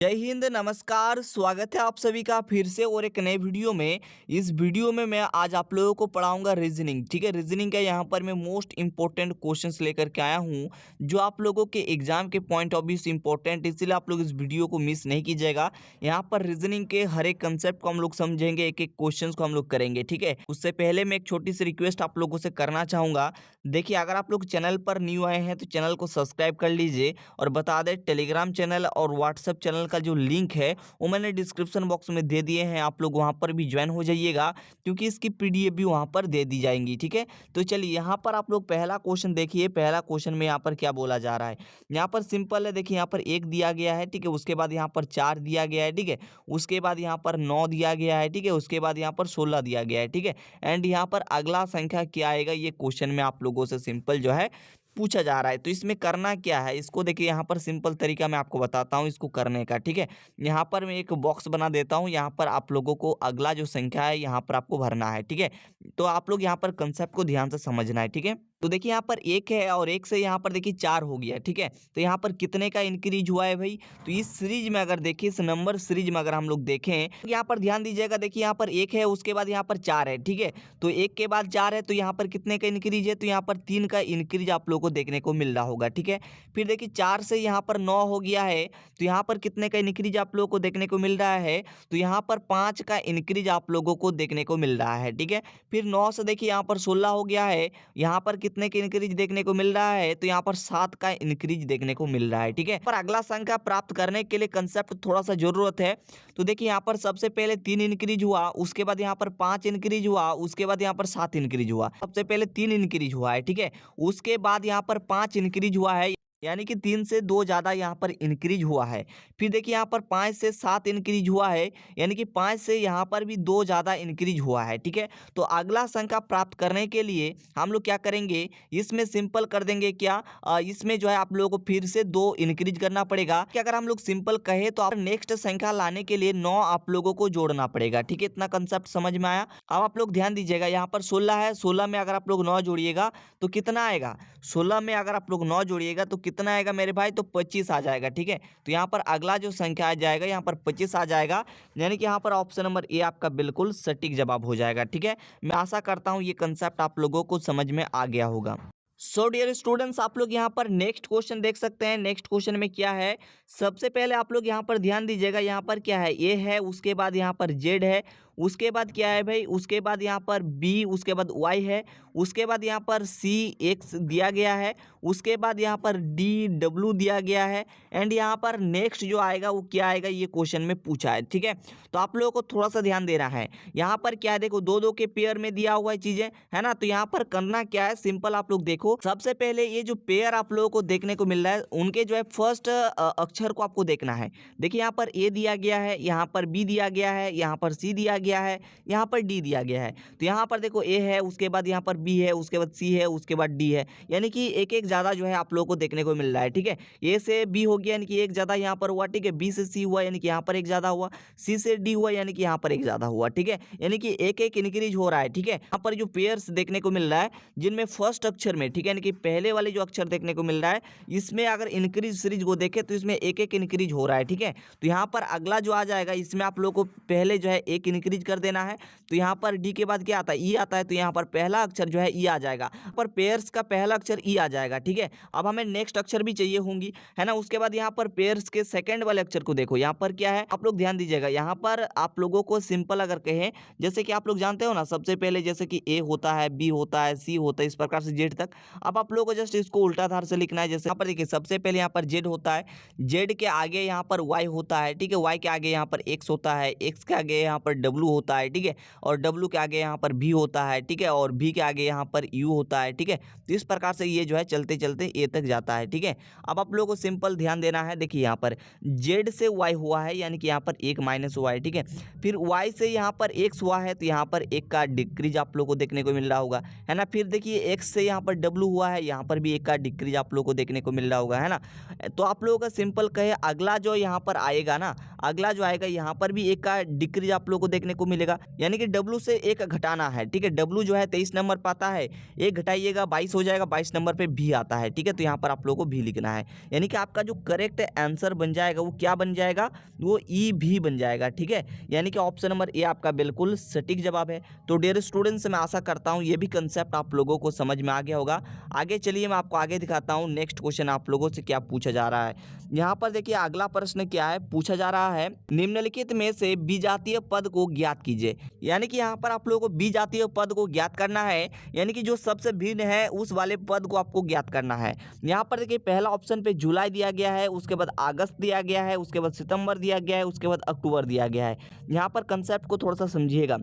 जय हिंद, नमस्कार। स्वागत है आप सभी का फिर से और एक नए वीडियो में। इस वीडियो में मैं आज आप लोगों को पढ़ाऊंगा रीजनिंग। ठीक है, रीजनिंग का यहाँ पर मैं मोस्ट इंपॉर्टेंट क्वेश्चंस लेकर के आया हूँ जो आप लोगों के एग्जाम के पॉइंट ऑफ व्यू से इंपॉर्टेंट, इसलिए आप लोग इस वीडियो को मिस नहीं कीजिएगा। यहाँ पर रीजनिंग के हर एक कंसेप्ट को हम लोग समझेंगे, एक एक क्वेश्चन को हम लोग करेंगे। ठीक है, उससे पहले मैं एक छोटी सी रिक्वेस्ट आप लोगों से करना चाहूँगा। देखिए, अगर आप लोग चैनल पर न्यू आए हैं तो चैनल को सब्सक्राइब कर लीजिए और बता दें टेलीग्राम चैनल और व्हाट्सएप चैनल का जो लिंक है वो मैंने डिस्क्रिप्शन बॉक्स में दे दिए हैं। आप लोग वहाँ पर भी ज्वाइन हो जाइएगा क्योंकि इसकी पीडीएफ भी वहाँ पर दे दी जाएंगी। ठीक है, तो चलिए यहाँ पर आप लोग पहला क्वेश्चन देखिए। पहला क्वेश्चन में यहाँ पर क्या बोला जा रहा है। यहाँ पर सिंपल है, देखिए यहाँ पर 1 दिया गया है। ठीक है, उसके बाद यहाँ पर 4 दिया गया है। ठीक है, उसके बाद यहाँ पर 9 दिया गया है। ठीक है, उसके बाद यहाँ पर 16 दिया गया है। ठीक है, एंड यहाँ पर अगला संख्या क्या आएगा, ये क्वेश्चन में आप लोगों से सिंपल जो है पूछा जा रहा है। तो इसमें करना क्या है, इसको देखिए यहाँ पर सिंपल तरीका मैं आपको बताता हूँ इसको करने का। ठीक है, यहाँ पर मैं एक बॉक्स बना देता हूँ। यहाँ पर आप लोगों को अगला जो संख्या है यहाँ पर आपको भरना है। ठीक है, तो आप लोग यहाँ पर कंसेप्ट को ध्यान से समझना है। ठीक है, तो देखिए यहाँ पर 1 है और 1 से यहाँ पर देखिए 4 हो गया। ठीक है, तो यहाँ पर कितने का इंक्रीज हुआ है भाई। तो इस सीरीज में अगर देखिए, इस नंबर सीरीज में अगर हम लोग देखें तो यहाँ पर ध्यान दीजिएगा। देखिए यहाँ पर 1 है, उसके बाद यहाँ पर 4 है। ठीक है, तो 1 के बाद 4 है तो यहाँ पर कितने का इंक्रीज है, तो यहाँ पर 3 का इंक्रीज आप लोगों को देखने को मिल रहा होगा। ठीक है, फिर देखिए 4 से यहाँ पर 9 हो गया है तो यहाँ पर कितने का इंक्रीज आप लोगों को देखने को मिल रहा है, तो यहाँ पर 5 का इंक्रीज आप लोगों को देखने को मिल रहा है। ठीक है, फिर 9 से देखिए यहाँ पर 16 हो गया है, यहाँ पर कितने का इंक्रीज देखने को मिल रहा है, तो यहाँ पर 7 का इंक्रीज देखने को मिल रहा है। ठीक है, पर अगला संख्या प्राप्त करने के लिए कंसेप्ट थोड़ा सा जरूरत है। तो देखिए यहाँ पर सबसे पहले 3 इंक्रीज हुआ, उसके बाद यहाँ पर 5 इंक्रीज हुआ, उसके बाद यहाँ पर 7 इंक्रीज हुआ। सबसे पहले 3 इंक्रीज हुआ है। ठीक है, उसके बाद यहाँ पर 5 इंक्रीज हुआ है, यानी कि 3 से 2 ज़्यादा यहाँ पर इंक्रीज हुआ है। फिर देखिए यहाँ पर 5 से 7 इंक्रीज हुआ है, यानी कि 5 से यहाँ पर भी 2 ज़्यादा इंक्रीज हुआ है। ठीक है, तो अगला संख्या प्राप्त करने के लिए हम लोग क्या करेंगे, इसमें सिंपल कर देंगे। क्या इसमें जो है आप लोगों को फिर से 2 इंक्रीज करना पड़ेगा कि अगर हम लोग सिंपल कहे तो आप नेक्स्ट संख्या लाने के लिए 9 आप लोगों को जोड़ना पड़ेगा। ठीक है, इतना कंसेप्ट समझ में आया। अब आप लोग ध्यान दीजिएगा, यहाँ पर 16 है, 16 में अगर आप लोग 9 जोड़िएगा तो कितना आएगा, 16 में अगर आप लोग 9 जोड़िएगा तो कितना आएगा मेरे भाई, तो 25 आ जाएगा। ठीक है, तो यहाँ पर अगला जो संख्या आ जाएगा यहाँ पर 25 आ जाएगा, यानी कि यहाँ पर ऑप्शन नंबर ए आपका बिल्कुल सटीक जवाब हो जाएगा। ठीक है, मैं आशा करता हूँ ये कंसेप्ट आप लोगों को समझ में आ गया होगा। सो डियर स्टूडेंट्स, आप लोग यहाँ पर नेक्स्ट क्वेश्चन देख सकते हैं। नेक्स्ट क्वेश्चन में क्या है, सबसे पहले आप लोग यहाँ पर ध्यान दीजिएगा। यहाँ पर क्या है, ए है, उसके बाद यहाँ पर जेड है, उसके बाद क्या है भाई, उसके बाद यहाँ पर बी, उसके बाद वाई है, उसके बाद यहाँ पर सी एक्स दिया गया है, उसके बाद यहाँ पर डी डब्ल्यू दिया गया है, एंड यहाँ पर नेक्स्ट जो आएगा वो क्या आएगा, ये क्वेश्चन में पूछा है। ठीक है, तो आप लोगों को थोड़ा सा ध्यान देना है। यहाँ पर क्या है, देखो 2-2 के पेयर में दिया हुआ है चीजें, है ना। तो यहाँ पर करना क्या है, सिंपल आप लोग देखो। सबसे पहले ये जो पेयर आप लोगों को देखने को मिल रहा है उनके जो है फर्स्ट अक्षर को आपको देखना है। देखिए यहाँ पर ए दिया गया है, यहाँ पर बी दिया गया है, यहाँ पर सी दिया गया है, यहाँ पर डी दिया गया है। तो यहाँ पर देखो ए है, उसके बाद यहाँ पर बी है, उसके बाद सी है, उसके बाद डी है, यानी कि एक एक ज्यादा जो है आप लोगों को देखने को मिल रहा है। ठीक है, ए से बी हो गया यानी कि एक ज्यादा यहाँ पर हुआ। ठीक है, बी से सी हुआ यानी कि यहाँ पर एक ज्यादा हुआ, सी से डी हुआ यानी कि यहाँ पर एक ज्यादा हुआ। ठीक है, यानी कि एक एक इंक्रीज हो रहा है। ठीक है, यहाँ पर जो पेयर्स देखने को मिल रहा है जिनमें फर्स्ट अक्षर में, ठीक है, यानी कि पहले वाले जो अक्षर देखने को मिल रहा है इसमें अगर इंक्रीज सीरीज को देखें तो इसमें एक एक इंक्रीज हो रहा है। ठीक है, तो यहाँ पर अगला जो आ जाएगा इसमें आप लोग को पहले जो है एक इंक्रीज कर देना है। तो यहाँ पर डी के बाद क्या आता है, ई आता है, तो यहाँ पर पहला अक्षर जो है ई आ जाएगा। यहाँ पर पेयर्स का पहला अक्षर ई आ जाएगा। ठीक है, अब हमें नेक्स्ट अक्षर भी चाहिए होंगी, है ना। उसके बाद यहाँ पर पेयर्स के सेकंड वाले अक्षर को देखो, यहाँ पर क्या है, आप लोग ध्यान दीजिएगा। यहाँ पर आप लोगों को सिंपल अगर कहें, जैसे कि आप लोग जानते हो ना, सबसे पहले जैसे कि ए होता है, बी होता है, सी होता है, इस प्रकार से जेड तक। अब आप लोगों को जस्ट इसको उल्टा धार से लिखना है। जैसे यहाँ पर देखिए सबसे पहले यहाँ पर जेड होता है, जेड के आगे यहाँ पर वाई होता है। ठीक है, वाई के आगे यहाँ पर एक्स होता है, एक्स के आगे यहाँ पर डब्लू होता है। ठीक है, और डब्लू के आगे यहाँ पर भी होता है। ठीक है, और भी के आगे यहाँ पर यू होता है। ठीक है, तो इस प्रकार से ये जो है चलते चलते ए तक जाता है। ठीक है, अब आप लोगों को सिंपल ध्यान देना है। देखिए यहाँ पर जेड से वाई हुआ है, यानी कि यहाँ पर एक माइनस हुआ है। ठीक है, फिर वाई से यहाँ पर एक्स हुआ है, तो यहाँ पर एक का डिक्रीज आप लोग को देखने को मिल रहा होगा, है ना। फिर देखिए एक्स से यहाँ पर डब्लू हुआ है, यहाँ पर भी एक का डिक्रीज आप लोग को देखने को मिल रहा होगा, है ना। तो आप लोगों का सिंपल कहे अगला जो यहाँ पर आएगा ना, अगला जो आएगा यहाँ पर भी एक का डिक्रीज आप लोगों को देखने को मिलेगा, यानी कि डब्लू से एक घटाना है। ठीक है, डब्लू जो है 23 नंबर पर आता है, एक घटाइएगा 22 हो जाएगा, 22 नंबर पे भी आता है। ठीक है, तो यहाँ पर आप लोगों को भी लिखना है, यानी कि आपका जो करेक्ट आंसर बन जाएगा वो क्या बन जाएगा, वो ई भी बन जाएगा। ठीक है, यानी कि ऑप्शन नंबर ए आपका बिल्कुल सटीक जवाब है। तो डियर स्टूडेंट्स, मैं आशा करता हूँ ये भी कंसेप्ट आप लोगों को समझ में आ गया होगा। आगे चलिए मैं आपको आगे दिखाता हूँ नेक्स्ट क्वेश्चन आप लोगों से क्या पूछा जा रहा है। यहाँ पर देखिए अगला प्रश्न क्या है, पूछा जा रहा है निम्नलिखित में से विजातीय पद को ज्ञात कीजिए। यानी कि यहाँ पर आप लोगों को विजातीय पद को ज्ञात करना है, यानी कि जो सबसे भिन्न है उस वाले पद को आपको ज्ञात करना है। यहाँ पर देखिए पहला ऑप्शन पे जुलाई दिया गया है, उसके बाद अगस्त दिया गया है, उसके बाद सितंबर दिया गया है, उसके बाद अक्टूबर दिया गया है। यहाँ पर कंसेप्ट को थोड़ा सा समझिएगा।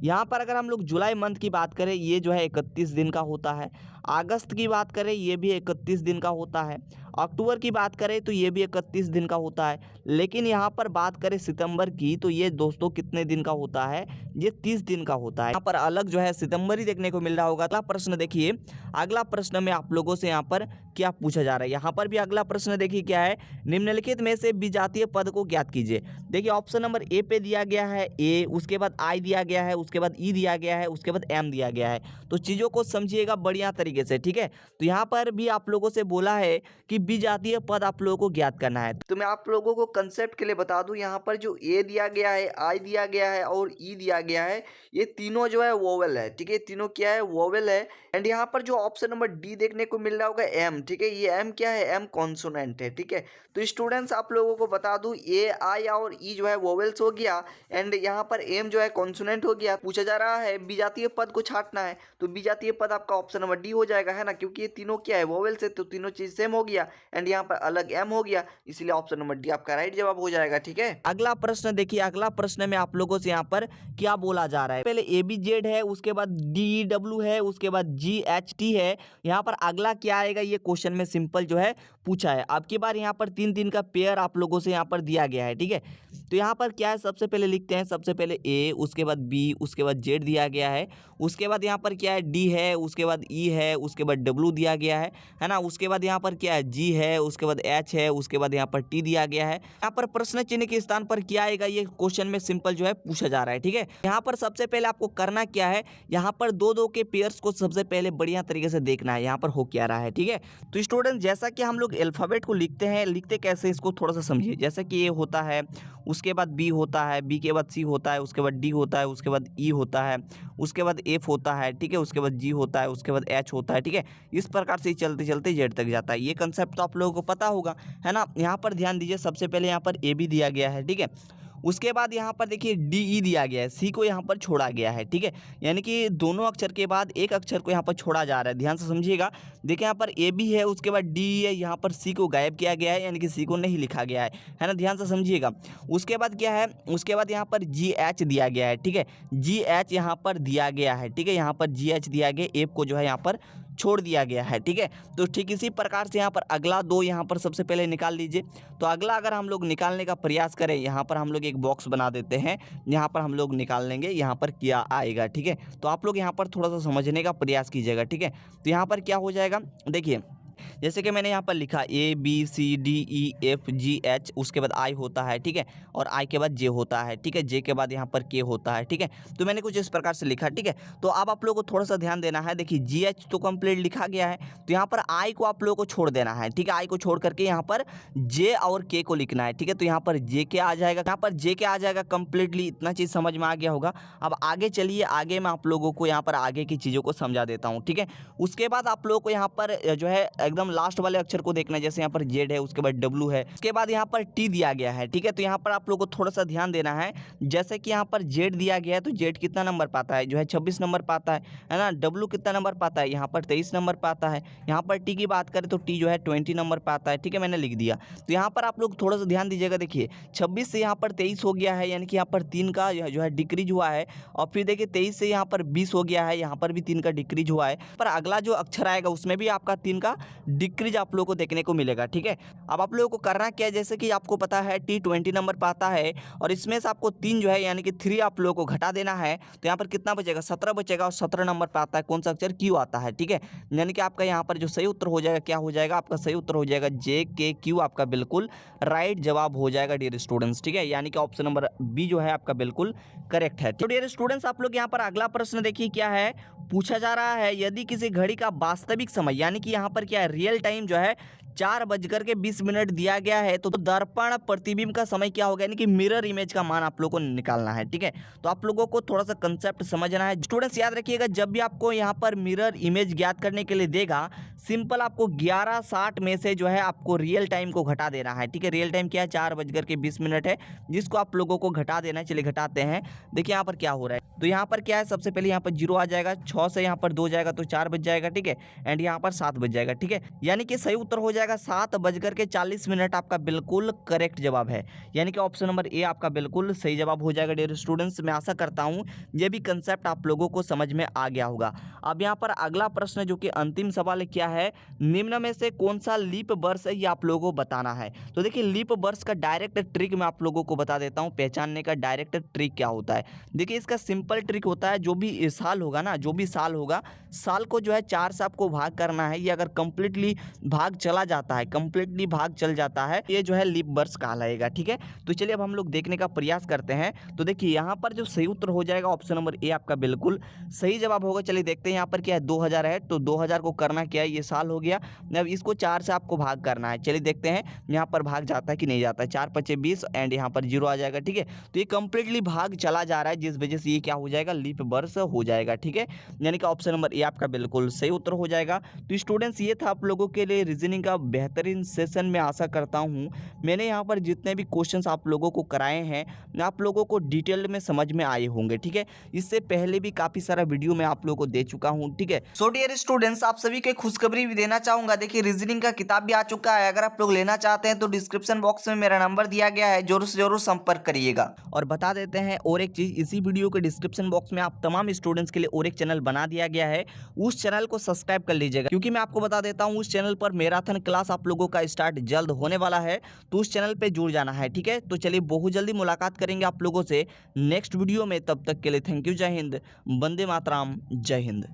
यहाँ पर अगर हम लोग जुलाई मंथ की बात करें, ये जो है 31 दिन का होता है। अगस्त की बात करें, ये भी 31 दिन का होता है। अक्टूबर की बात करें तो ये भी 31 दिन का होता है। लेकिन यहाँ पर बात करें सितंबर की, तो ये दोस्तों कितने दिन का होता है, ये 30 दिन का होता है। यहाँ पर अलग जो है सितंबर ही देखने को मिल रहा होगा। अगला प्रश्न देखिए, अगला प्रश्न में आप लोगों से यहाँ पर क्या पूछा जा रहा है। यहाँ पर भी अगला प्रश्न देखिए क्या है, निम्नलिखित में से विजातीय पद को ज्ञात कीजिए। देखिए ऑप्शन नंबर ए पे दिया गया है ए, उसके बाद आई दिया गया है, उसके बाद ई दिया गया है, उसके बाद एम दिया गया है। तो चीज़ों को समझिएगा बढ़िया तरीके से। ठीक है, तो यहाँ पर भी आप लोगों से बोला है कि विजातीय पद आप लोगों को ज्ञात करना है। तो मैं आप लोगों को कंसेप्ट के लिए बता दूं, यहाँ पर जो ए दिया गया है, आई दिया गया है और ई दिया गया है, ये तीनों जो है वोवेल है। ठीक है, तीनों क्या है, वोवेल है। एंड यहाँ पर जो ऑप्शन नंबर डी देखने को मिल रहा होगा एम, ठीक है, ये एम क्या है, एम कॉन्सोनेंट है। ठीक है, तो स्टूडेंट्स आप लोगों को बता दूं ए, आई और ई जो है वोवेल्स हो गया, एंड यहाँ पर एम जो है कॉन्सोनेंट हो गया। पूछा जा रहा है विजातीय पद को छांटना है, तो विजातीय पद आपका ऑप्शन नंबर डी हो जाएगा, है ना, क्योंकि ये तीनों क्या है, वोवेल्स है, तो तीनों चीज सेम हो गया। एंड यहाँ पर अलग एम हो गया, इसलिए ऑप्शन नंबर डी आपका राइट जवाब हो जाएगा। ठीक है, अगला प्रश्न देखिए, अगला प्रश्न में आप लोगों से यहाँ पर क्या बोला जा रहा है। पहले ए बी जेड है, उसके बाद डी डब्ल्यू है, उसके बाद जी एच टी है। यहाँ पर अगला क्या आएगा, ये क्वेश्चन में सिंपल जो है पूछा है। अब की बार यहाँ पर तीन तीन का पेयर आप लोगों से यहाँ पर दिया गया है। ठीक है, तो यहाँ पर क्या है, सबसे पहले लिखते हैं, सबसे पहले ए, उसके बाद बी, उसके बाद जेड दिया गया है। उसके बाद यहाँ पर क्या है, डी है, उसके बाद ई है, उसके बाद डब्ल्यू दिया गया है ना। उसके बाद यहाँ पर क्या है, जी है, उसके बाद एच है, उसके बाद यहाँ पर टी दिया गया है। यहाँ पर प्रश्न चिन्ह के स्थान पर क्या आएगा, ये क्वेश्चन में सिंपल जो है पूछा जा रहा है। ठीक है, यहाँ पर सबसे पहले आपको करना क्या है, यहाँ पर दो दो के पेयर्स को सबसे पहले बढ़िया तरीके से देखना है यहाँ पर हो क्या रहा है। ठीक है, तो स्टूडेंट जैसा कि हम लोग अल्फाबेट को लिखते हैं, लिखते कैसे इसको थोड़ा सा समझिए। जैसे कि ए होता है, उसके बाद बी होता है, बी के बाद सी होता है, उसके बाद डी होता है, उसके बाद ई होता है, उसके बाद एफ होता है। ठीक है, उसके बाद जी होता है, उसके बाद एच होता है। ठीक है, इस प्रकार से चलते चलते जेड तक जाता है। ये कंसेप्ट तो आप लोगों को पता होगा, है ना। यहाँ पर ध्यान दीजिए, सबसे पहले यहाँ पर ए बी दिया गया है। ठीक है, उसके बाद यहाँ पर देखिए डी ई दिया गया है, सी को यहाँ पर छोड़ा गया है। ठीक है, यानी कि दोनों अक्षर के बाद एक अक्षर को यहाँ पर छोड़ा जा रहा है। ध्यान से समझिएगा। देखिए यहाँ पर ए बी है, उसके बाद डी है, यहाँ पर सी को गायब किया गया है, यानी कि सी को नहीं लिखा गया है ना। ध्यान से समझिएगा। उसके बाद क्या है, उसके बाद यहाँ पर जी एच दिया गया है। ठीक है, जी एच यहाँ पर दिया गया है। ठीक है, यहाँ पर जी एच दिया गया, एफ को जो है यहाँ पर छोड़ दिया गया है। ठीक है, तो ठीक इसी प्रकार से यहाँ पर अगला दो यहाँ पर सबसे पहले निकाल लीजिए। तो अगला अगर हम लोग निकालने का प्रयास करें, यहाँ पर हम लोग एक बॉक्स बना देते हैं, यहाँ पर हम लोग निकाल लेंगे, यहाँ पर क्या आएगा। ठीक है, तो आप लोग यहाँ पर थोड़ा सा समझने का प्रयास कीजिएगा। ठीक है, तो यहाँ पर क्या हो जाएगा, देखिए जैसे कि मैंने यहाँ पर लिखा A B C D E F G H, उसके बाद आई होता है। ठीक है, और आई के बाद जे होता है। ठीक है, जे के बाद यहाँ पर के होता है। ठीक है, तो मैंने कुछ इस प्रकार से लिखा। ठीक है, तो अब आप लोगों को थोड़ा सा ध्यान देना है। देखिए जी एच तो कंप्लीट लिखा गया है, तो यहाँ पर आई को आप लोगों को छोड़ देना है। ठीक है, आई को छोड़ करके यहाँ पर जे और के को लिखना है। ठीक है, तो यहाँ पर जे के आ जाएगा, यहाँ पर जे के आ जाएगा कंप्लीटली। इतना चीज़ समझ में आ गया होगा। अब आगे चलिए, आगे मैं आप लोगों को यहाँ पर आगे की चीज़ों को समझा देता हूँ। ठीक है, उसके बाद आप लोगों को यहाँ पर जो है एकदम लास्ट वाले अक्षर को देखना है। जैसे यहाँ पर जेड है, उसके बाद डब्ल्यू है, उसके बाद यहाँ पर टी दिया गया है। ठीक है, तो यहाँ पर आप लोगों को थोड़ा सा ध्यान देना है। जैसे कि यहाँ पर जेड दिया गया है, तो जेड कितना नंबर पाता है, जो है 26 नंबर पाता है ना। डब्ल्यू कितना नंबर पाता है, यहाँ पर 23 नंबर पाता है। यहाँ पर टी की बात करें तो टी जो है 20 नंबर पाता है। ठीक है, मैंने लिख दिया। तो यहाँ पर आप लोग थोड़ा सा ध्यान दीजिएगा। देखिए 26 से यहाँ पर 23 हो गया है, यानी कि यहाँ पर 3 का जो है डिक्रीज हुआ है। और फिर देखिए 23 से यहाँ पर 20 हो गया है, यहाँ पर भी 3 का डिक्रीज हुआ है। पर अगला जो अक्षर आएगा उसमें भी आपका 3 का डिक्रीज आप लोगों को देखने को मिलेगा। ठीक है, अब आप लोगों को करना क्या है, जैसे कि आपको पता है T20 नंबर पे आता है और इसमें से आपको 3 जो है यानी कि 3 आप लोगों को घटा देना है, तो यहाँ पर कितना बचेगा, 17 बचेगा और 17 नंबर पे आता है कौन सा अक्षर, क्यू आता है। ठीक है, यानी कि आपका यहाँ पर जो सही उत्तर हो जाएगा क्या हो जाएगा, आपका सही उत्तर हो जाएगा JKQ, आपका बिल्कुल राइट जवाब हो जाएगा डियर स्टूडेंट्स। ठीक है, यानी कि ऑप्शन नंबर बी जो है आपका बिल्कुल करेक्ट है। तो डियर स्टूडेंट्स आप लोग यहाँ पर अगला प्रश्न देखिए क्या है, पूछा जा रहा है यदि किसी घड़ी का वास्तविक समय यानी कि यहाँ पर क्या है रियल टाइम जो है 4:20 दिया गया है, तो दर्पण प्रतिबिंब का समय क्या होगा, यानी कि मिरर इमेज का मान आप लोगों को निकालना है। ठीक है, तो आप लोगों को थोड़ा सा कंसेप्ट समझना है। स्टूडेंट्स याद रखिएगा, जब भी आपको यहाँ पर मिरर इमेज ज्ञात करने के लिए देगा, सिंपल आपको 11:60 में से जो है आपको रियल टाइम को घटा देना है। ठीक है, रियल टाइम क्या है, 4:20 है, जिसको आप लोगों को घटा देना है। चलिए घटाते हैं, देखिए यहाँ पर क्या हो रहा है, तो यहाँ पर क्या है, सबसे पहले यहाँ पर 0 आ जाएगा, 6 से यहाँ पर 2 जाएगा तो 4 बज जाएगा। ठीक है, एंड यहाँ पर 7 बज जाएगा। ठीक है, यानी कि सही उत्तर हो जाएगा 7:40 आपका बिल्कुल करेक्ट जवाब है, यानी कि ऑप्शन नंबर ए आपका बिल्कुल सही जवाब हो जाएगा। डियर स्टूडेंट्स मैं आशा करता हूँ ये भी कंसेप्ट आप लोगों को समझ में आ गया होगा। अब यहाँ पर अगला प्रश्न जो कि अंतिम सवाल क्या है, निम्न में से कौन सा लीप वर्ष है ये आप लोगों को बताना है। तो देखिए लीप वर्ष का डायरेक्ट ट्रिक मैं आप लोगों को बता देता हूँ, पहचानने का डायरेक्ट ट्रिक क्या होता है। देखिए इसका सिंपल ट्रिक होता है, जो भी साल होगा ना, जो भी साल होगा, साल को जो है 4 से आपको भाग करना है। ये अगर कंप्लीटली भाग चला जाता है, कंप्लीटली भाग चल जाता है, ये जो है लीप वर्ष कहलाएगा। ठीक है, तो चलिए अब हम लोग देखने का प्रयास करते हैं। तो देखिए यहाँ पर जो सही उत्तर हो जाएगा ऑप्शन नंबर ए आपका बिल्कुल सही जवाब होगा। चलिए देखते हैं यहाँ पर क्या है, 2000 है, तो 2000 को करना क्या है, ये साल हो गया, अब इसको 4 से आपको भाग करना है। चलिए देखते हैं यहाँ पर भाग जाता है कि नहीं जाता है, 4×5 = 20 एंड यहाँ पर 0 आ जाएगा। ठीक है, तो ये कंप्लीटली भाग चला जा रहा है, जिस वजह से ये क्या हो जाएगा, लीप वर्ष हो जाएगा। ठीक है, यानी कि ऑप्शन नंबर ए आपका बिल्कुल सही उत्तर हो जाएगा। तो स्टूडेंट्स ये था आप लोगों के लिए रीजनिंग का बेहतरीन सेशन। मैं आशा करता हूँ मैंने यहाँ पर जितने भी क्वेश्चंस आप लोगों को कराए हैं आप लोगों को डिटेल में समझ में आए होंगे। ठीक है, इससे पहले भी काफ़ी सारा वीडियो मैं आप लोगों को दे चुका हूँ। ठीक है, सो डियर स्टूडेंट्स आप सभी के खुशखबरी भी देना चाहूँगा। देखिए रीजनिंग का किताब भी आ चुका है, अगर आप लोग लेना चाहते हैं तो डिस्क्रिप्शन बॉक्स में मेरा नंबर दिया गया है, जरूर से जरूर संपर्क करिएगा। और बता देते हैं और एक चीज़, इसी वीडियो के डिस्क्रिप्शन बॉक्स में आप तमाम स्टूडेंट्स के लिए और एक चैनल बना दिया गया है, उस चैनल को सब्सक्राइब कर लीजिएगा, क्योंकि मैं आपको बता देता हूँ उस चैनल पर मैराथन क्लास आप लोगों का स्टार्ट जल्द होने वाला है, तो उस चैनल पे जुड़ जाना है। ठीक है, तो चलिए बहुत जल्दी मुलाकात करेंगे आप लोगों से नेक्स्ट वीडियो में, तब तक के लिए थैंक यू, जय हिंद, वंदे मातरम, जय हिंद।